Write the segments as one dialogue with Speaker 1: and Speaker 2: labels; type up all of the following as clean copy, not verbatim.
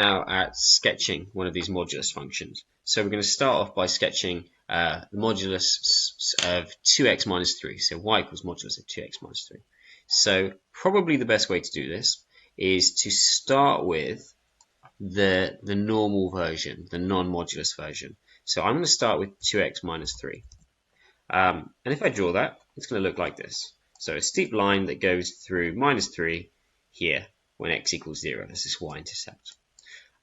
Speaker 1: now at sketching one of these modulus functions. So we're going to start off by sketching the modulus of 2x minus 3. So y equals modulus of 2x minus 3. So probably the best way to do this is to start with the normal version, the non-modulus version. So I'm going to start with 2x minus 3. And if I draw that, it's going to look like this. So a steep line that goes through minus 3 here when x equals 0. This is y-intercept.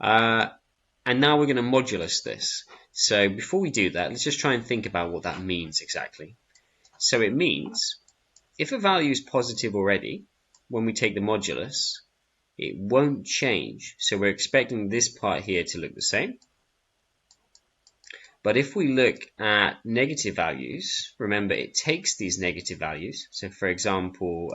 Speaker 1: And now we're going to modulus this. So before we do that, let's just try and think about what that means exactly. So it means if a value is positive already, when we take the modulus, it won't change. So we're expecting this part here to look the same. But if we look at negative values, remember it takes these negative values. So for example,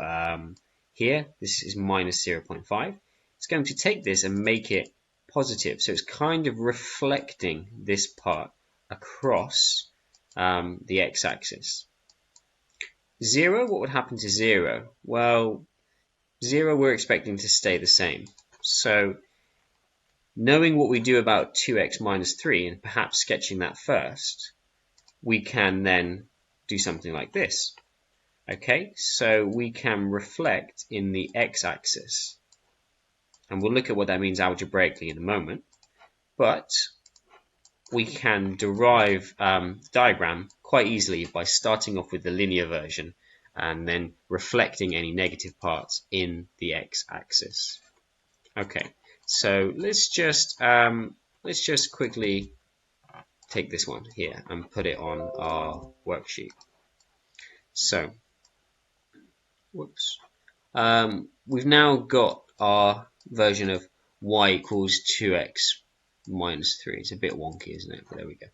Speaker 1: here, this is minus 0.5. It's going to take this and make it positive. So it's kind of reflecting this part across the x-axis. 0, what would happen to 0? Well, 0 we're expecting to stay the same. So knowing what we do about 2x minus 3 and perhaps sketching that first, we can then do something like this. Okay, so we can reflect in the x-axis. And we'll look at what that means algebraically in a moment. But we can derive the diagram quite easily by starting off with the linear version and then reflecting any negative parts in the x-axis. Okay, so let's just quickly take this one here and put it on our worksheet. So, whoops. We've now got our version of y equals 2x minus 3. It's a bit wonky, isn't it? But there we go.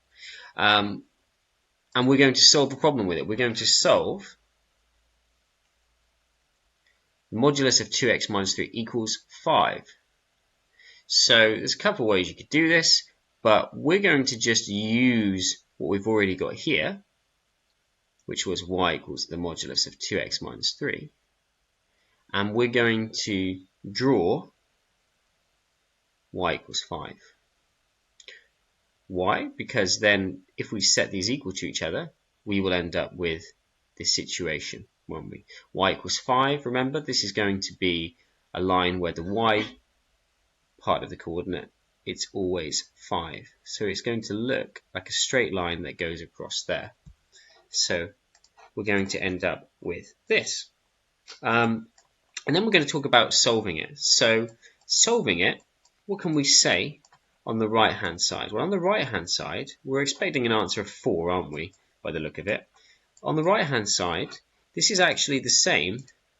Speaker 1: And we're going to solve a problem with it. We're going to solve the modulus of 2x minus 3 equals 5. So there's a couple of ways you could do this, but we're going to just use what we've already got here, which was y equals the modulus of 2x minus 3. And we're going to draw y equals 5. Why? Because then if we set these equal to each other, we will end up with this situation, won't we? Y equals 5, remember, this is going to be a line where the y part of the coordinate, it's always 5. So it's going to look like a straight line that goes across there. So we're going to end up with this. And then we're going to talk about solving it. So solving it, what can we say on the right-hand side? Well, on the right-hand side, we're expecting an answer of 4, aren't we, by the look of it? On the right-hand side, this is actually the same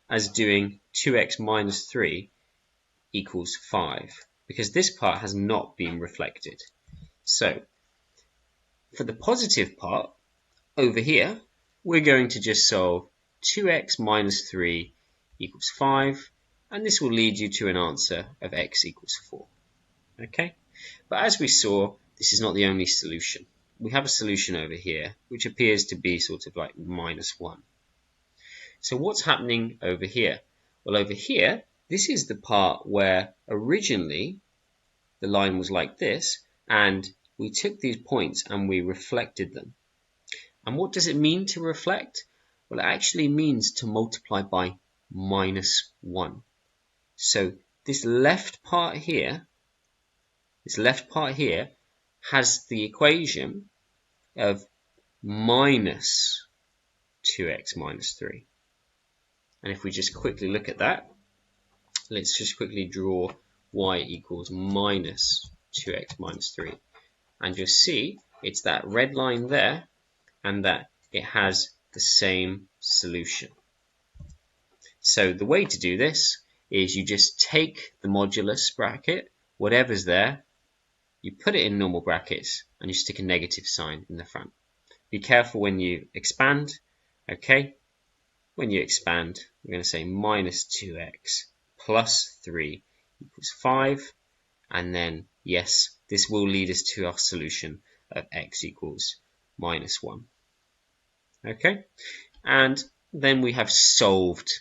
Speaker 1: as doing 2x minus 3 equals 5, because this part has not been reflected. So, for the positive part, over here, we're going to just solve 2x minus 3 equals 5, and this will lead you to an answer of x equals 4. Okay? But as we saw, this is not the only solution. We have a solution over here, which appears to be sort of like minus 1. So what's happening over here? Well, over here, this is the part where originally the line was like this, and we took these points and we reflected them. And what does it mean to reflect? Well, it actually means to multiply by minus 1. So this left part here has the equation of minus 2x minus 3. And if we just quickly look at that, let's just quickly draw y equals minus 2x minus 3. And you'll see it's that red line there, and that it has the same solution. So the way to do this is you just take the modulus bracket, whatever's there, you put it in normal brackets, and you stick a negative sign in the front. Be careful when you expand, okay? When you expand, we're going to say minus 2x plus 3 equals 5, and then, yes, this will lead us to our solution of x equals minus 1. Okay? And then we have solved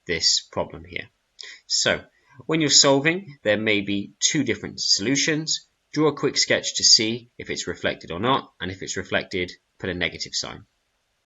Speaker 1: this problem here. So, When you're solving, there may be two different solutions. Draw a quick sketch to see if it's reflected or not, and if it's reflected, put a negative sign.